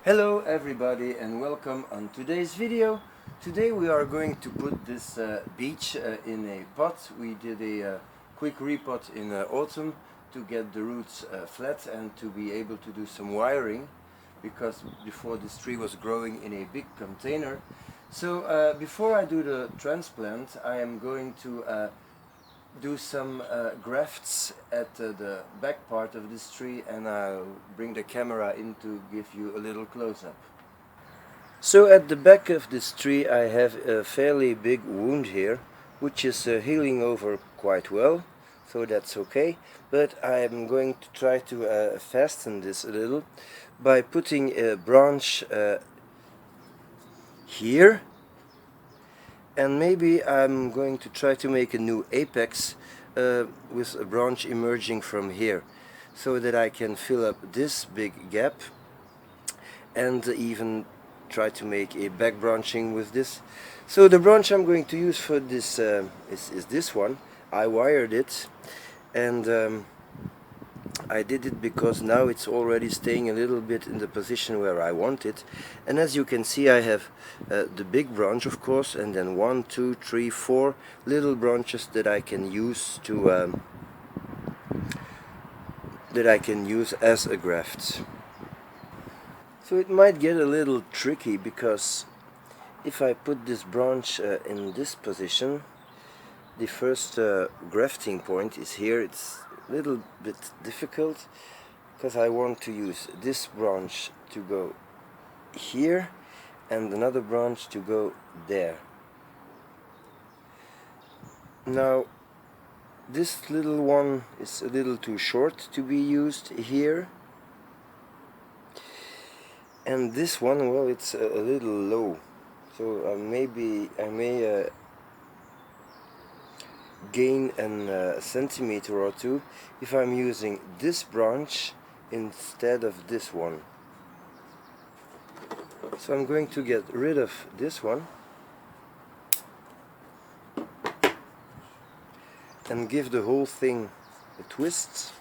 Hello everybody and welcome on today's video. Today we are going to put this beech in a pot. We did a quick repot in autumn to get the roots flat and to be able to do some wiring, because before this tree was growing in a big container. So before I do the transplant, I am going to do some grafts at the back part of this tree, and I'll bring the camera in to give you a little close-up. So at the back of this tree I have a fairly big wound here, which is healing over quite well, so that's okay. But I'm going to try to fasten this a little by putting a branch here, and maybe I'm going to try to make a new apex with a branch emerging from here, so that I can fill up this big gap and even try to make a back branching with this. So the branch I'm going to use for this is this one. I wired it, and I did it because now it's already staying a little bit in the position where I want it. And as you can see, I have the big branch, of course, and then 1, 2, 3, 4 little branches that I can use to as a graft. So it might get a little tricky, because if I put this branch in this position, the first grafting point is here. It's a little bit difficult because I want to use this branch to go here and another branch to go there. Now this little one is a little too short to be used here, and this one, well, it's a little low, so maybe I may gain a centimeter or two if I'm using this branch instead of this one. So I'm going to get rid of this one and give the whole thing a twist.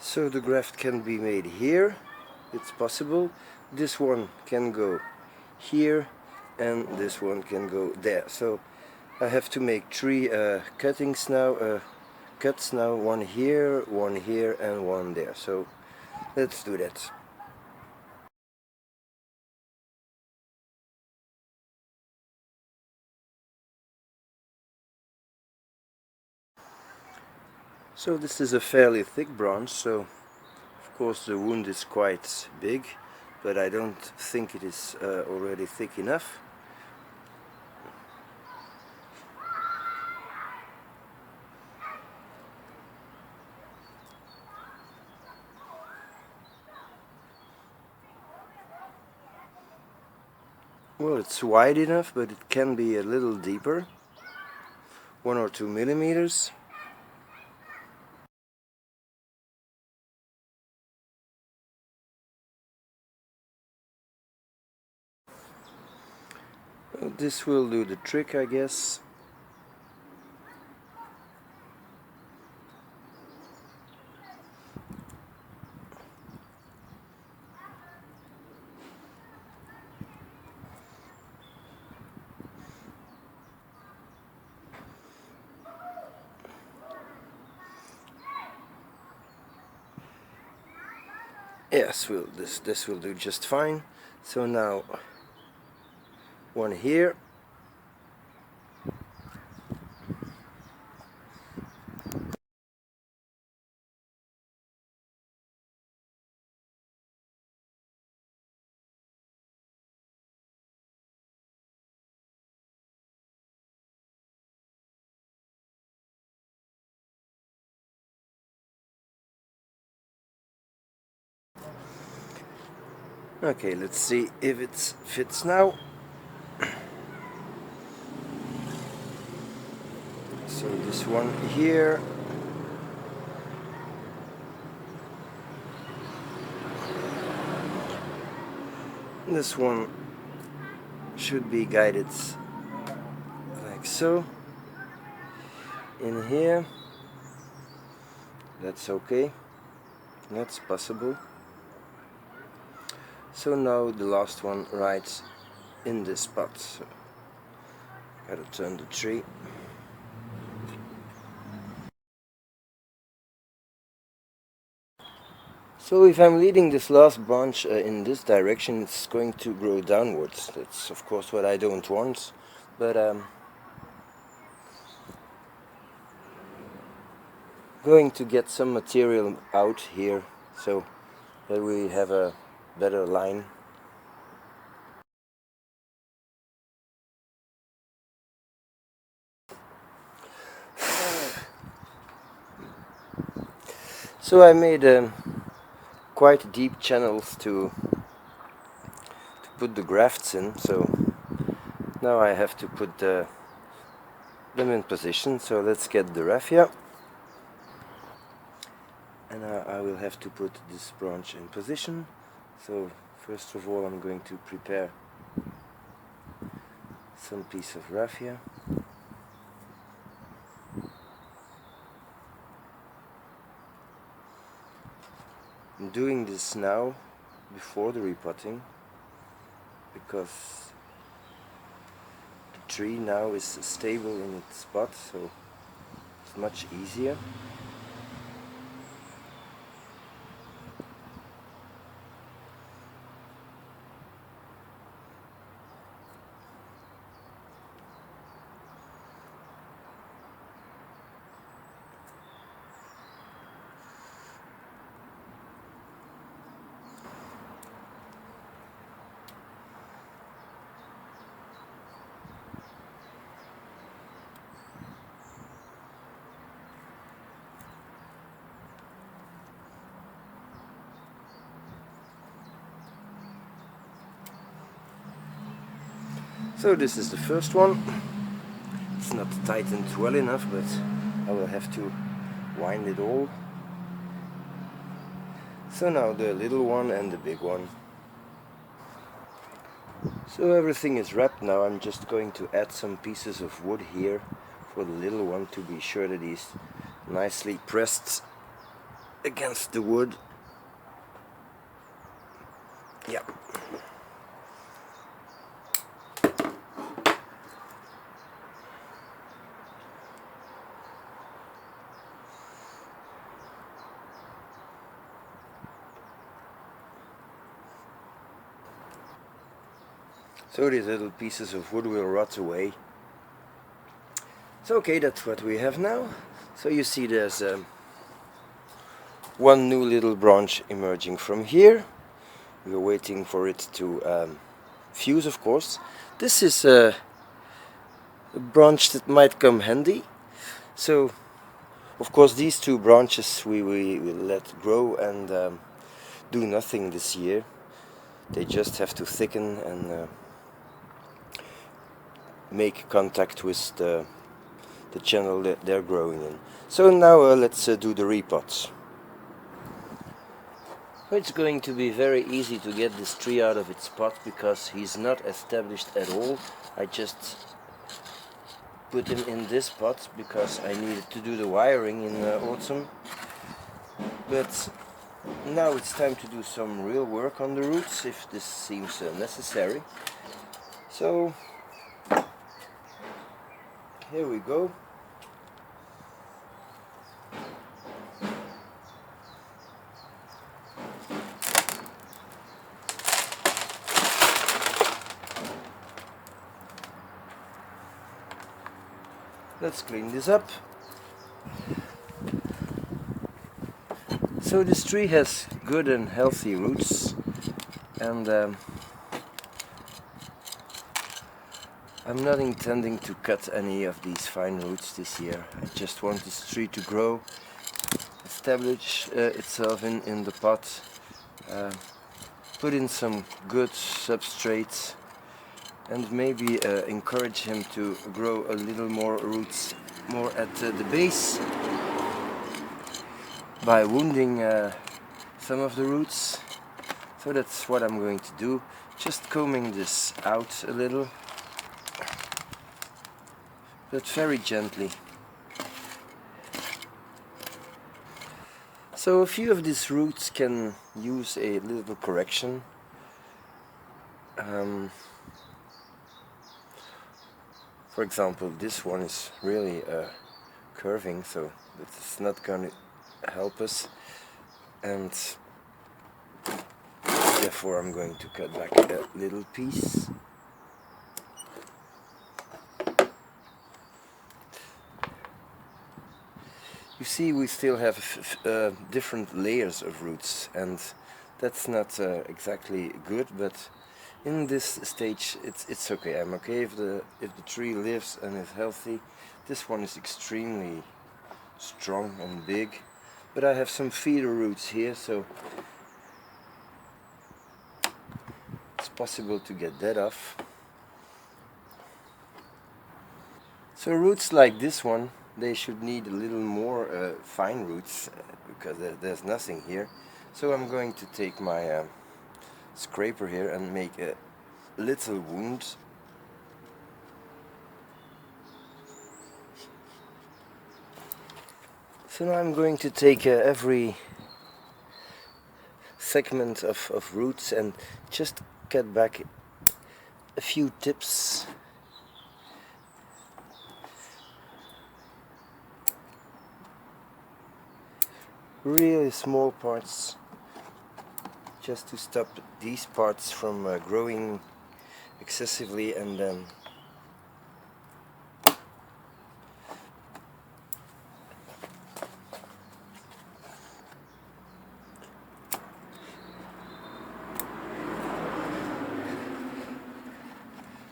So the graft can be made here, it's possible. This one can go here, and this one can go there. So I have to make 3 cuts now, one here, and one there. So let's do that. So this is a fairly thick branch, so of course the wound is quite big, but I don't think it is already thick enough. Well, it's wide enough, but it can be a little deeper, 1 or 2 millimeters. This will do the trick, I guess. Yes, this will do just fine. So now one here. Okay, let's see if it fits now. So this one here. This one should be guided like so. In here, that's okay, that's possible. So now the last one right in this spot. So gotta turn the tree. So if I'm leading this last branch in this direction, it's going to grow downwards. That's of course what I don't want, but going to get some material out here so that we have a better line. So I made quite deep channels to put the grafts in, so now I have to put them in position. So let's get the raffia, and I will have to put this branch in position. So first of all I'm going to prepare some piece of raffia. I'm doing this now before the repotting because the tree now is stable in its spot, so it's much easier. So this is the first one. It's not tightened well enough, but I will have to wind it all. So now the little one and the big one. So everything is wrapped now. I'm just going to add some pieces of wood here for the little one to be sure that he's nicely pressed against the wood. Yeah. So these little pieces of wood will rot away. So okay, that's what we have now. So you see there's one new little branch emerging from here. We're waiting for it to fuse, of course. This is a branch that might come handy. So of course these two branches we will let grow and do nothing this year. They just have to thicken and make contact with the channel that they're growing in. So now let's do the repots. It's going to be very easy to get this tree out of its pot because he's not established at all. I just put him in this pot because I needed to do the wiring in autumn. But now it's time to do some real work on the roots if this seems necessary. So here we go. Let's clean this up. So this tree has good and healthy roots, and I'm not intending to cut any of these fine roots this year. I just want this tree to grow, establish itself in the pot, put in some good substrate, and maybe encourage him to grow a little more roots more at the base by wounding some of the roots. So that's what I'm going to do. Just combing this out a little, but very gently. So a few of these roots can use a little correction. For example, this one is really curving, so it's not going to help us, and therefore I'm going to cut back a little piece. You see, we still have different layers of roots, and that's not exactly good, but in this stage it's okay. I'm okay if the tree lives and is healthy. This one is extremely strong and big, but I have some feeder roots here, so it's possible to get that off. So roots like this one, they should need a little more fine roots, because there's nothing here. So I'm going to take my scraper here and make a little wound. So now I'm going to take every segment of roots and just cut back a few tips. Really small parts, just to stop these parts from growing excessively, and then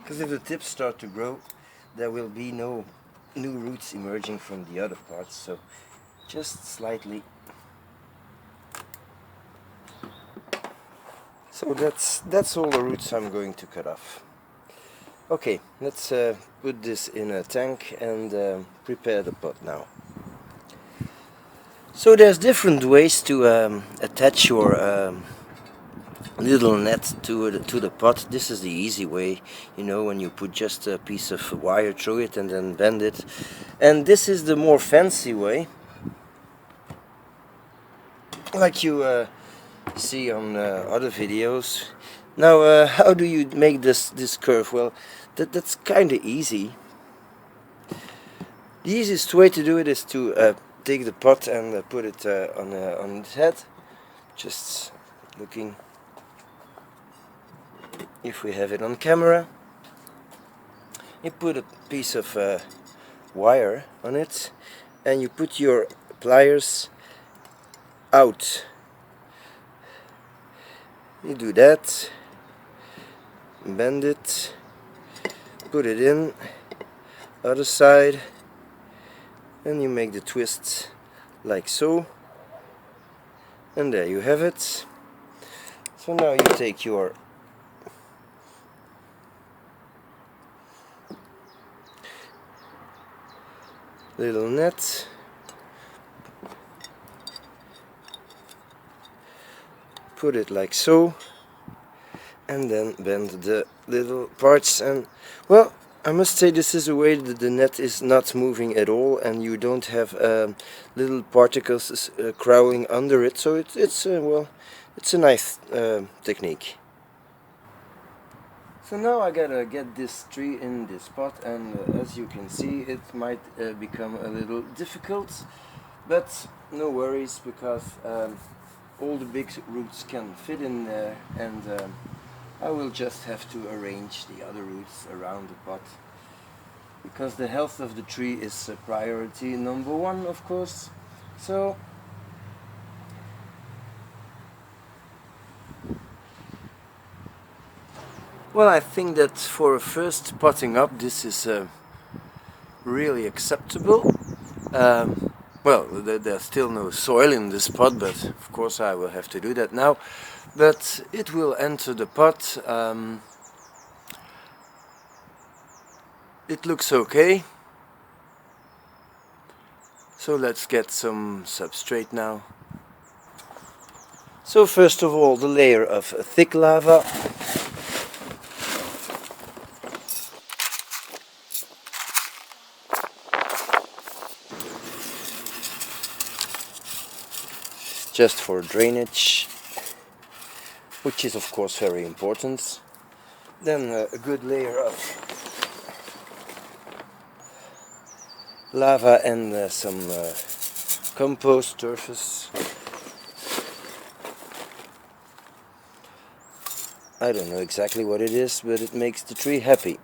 because if the tips start to grow, there will be no new roots emerging from the other parts, so just slightly. So that's all the roots I'm going to cut off. Okay, let's put this in a tank and prepare the pot now. So there's different ways to attach your little net to the pot. This is the easy way, you know, when you put just a piece of wire through it and then bend it. And this is the more fancy way, like you see on other videos. Now how do you make this curve? Well, that's kind of easy. The easiest way to do it is to take the pot and put it on its head, just looking if we have it on camera. You put a piece of wire on it and you put your pliers out. You do that, bend it, put it in, other side, and you make the twist like so, and there you have it. So now you take your little net, put it like so, and then bend the little parts, and well, I must say this is a way that the net is not moving at all and you don't have little particles crawling under it, so it's a nice technique. So now I gotta get this tree in this pot, and as you can see, it might become a little difficult, but no worries, because all the big roots can fit in there, and I will just have to arrange the other roots around the pot, because the health of the tree is priority number one, of course. So well, I think that for a first potting up, this is really acceptable. Well, there's still no soil in this pot, but of course I will have to do that now. But it will enter the pot. It looks okay. So let's get some substrate now. So first of all, the layer of thick lava. just for drainage, which is of course very important. Then a good layer of lava and some compost surface. I don't know exactly what it is, but it makes the tree happy.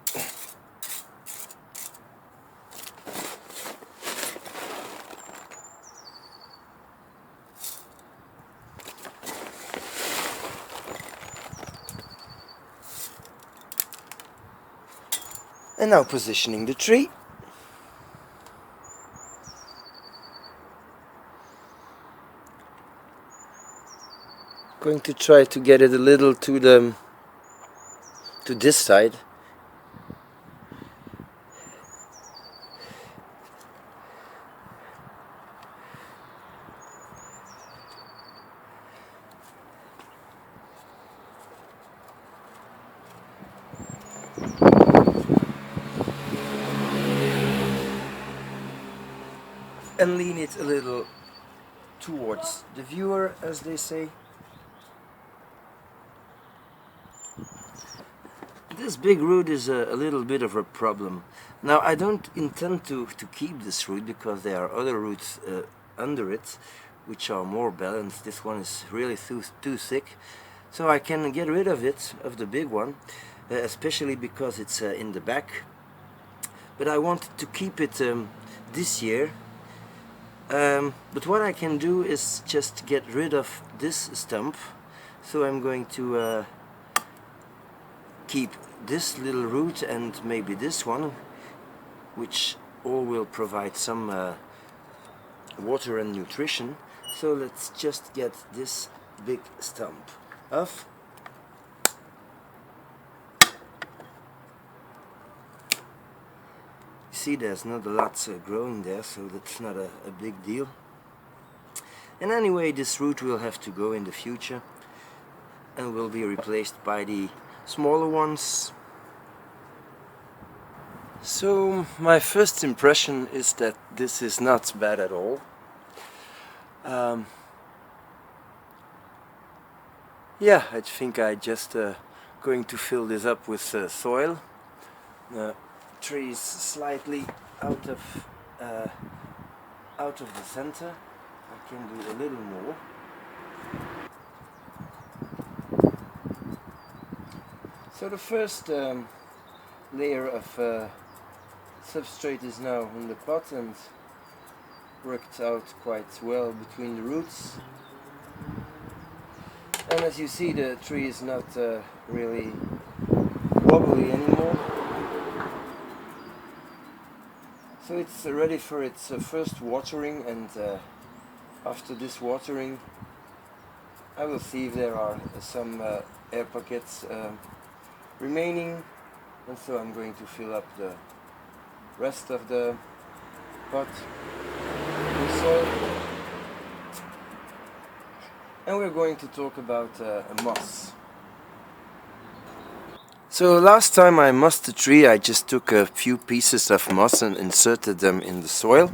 And now positioning the tree. Going to try to get it a little to this side. And lean it a little towards the viewer, as they say. This big root is a little bit of a problem. Now I don't intend to keep this root because there are other roots under it which are more balanced. This one is really too thick, so I can get rid of it, of the big one, especially because it's in the back. But I wanted to keep it this year. But what I can do is just get rid of this stump. So I'm going to keep this little root and maybe this one, which all will provide some water and nutrition. So let's just get this big stump off. See, there's not a lot growing there, so that's not a big deal. And anyway, this root will have to go in the future and will be replaced by the smaller ones. So my first impression is that this is not bad at all. Yeah, I think I just going to fill this up with soil. The tree is slightly out of the center. I can do a little more. So the first layer of substrate is now in the pot and worked out quite well between the roots. And as you see, the tree is not really wobbly anymore. So it's ready for its first watering, and after this watering I will see if there are some air pockets remaining, and so I'm going to fill up the rest of the pot with soil. And we're going to talk about moss. So last time I mossed the tree, I just took a few pieces of moss and inserted them in the soil.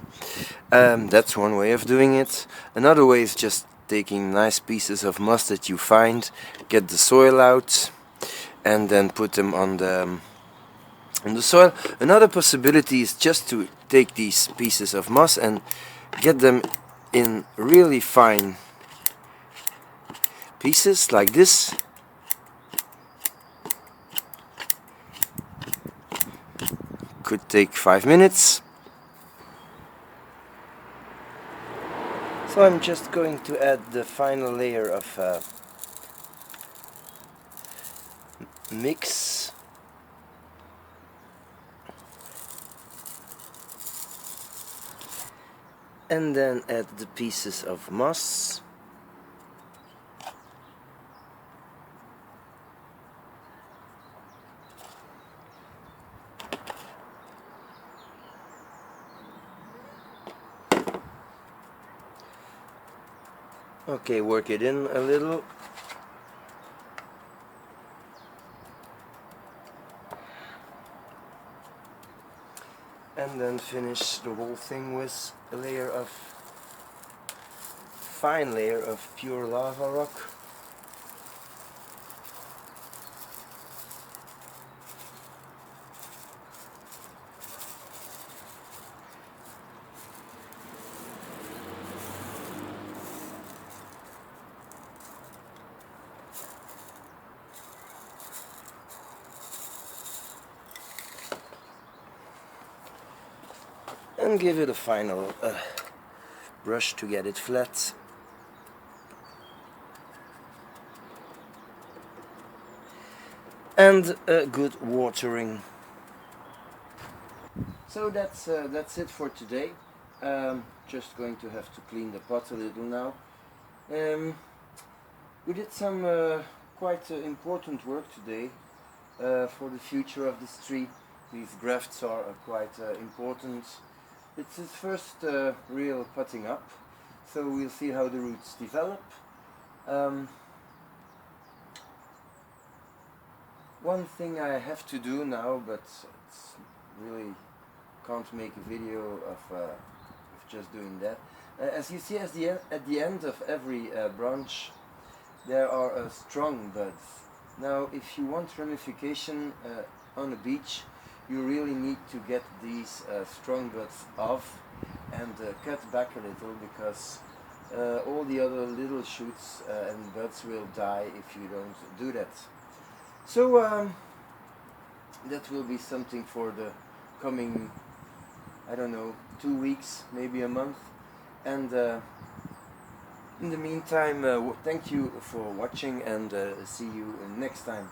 That's one way of doing it. Another way is just taking nice pieces of moss that you find, get the soil out, and then put them on the soil. Another possibility is just to take these pieces of moss and get them in really fine pieces like this. Could take 5 minutes. So I'm just going to add the final layer of mix. And then add the pieces of moss. Okay, work it in a little. And then finish the whole thing with a layer of fine layer of pure lava rock. And give it a final brush to get it flat. And a good watering. So that's it for today. Just going to have to clean the pot a little now. We did some quite important work today for the future of this tree. These grafts are quite important. It's his first real potting up, so we'll see how the roots develop. One thing I have to do now, but it's really can't make a video of just doing that. As you see, at the end of every branch there are strong buds. Now if you want ramification on a beech, you really need to get these strong buds off and cut back a little, because all the other little shoots and buds will die if you don't do that. So that will be something for the coming, I don't know, 2 weeks, maybe a month. And in the meantime, thank you for watching, and see you next time.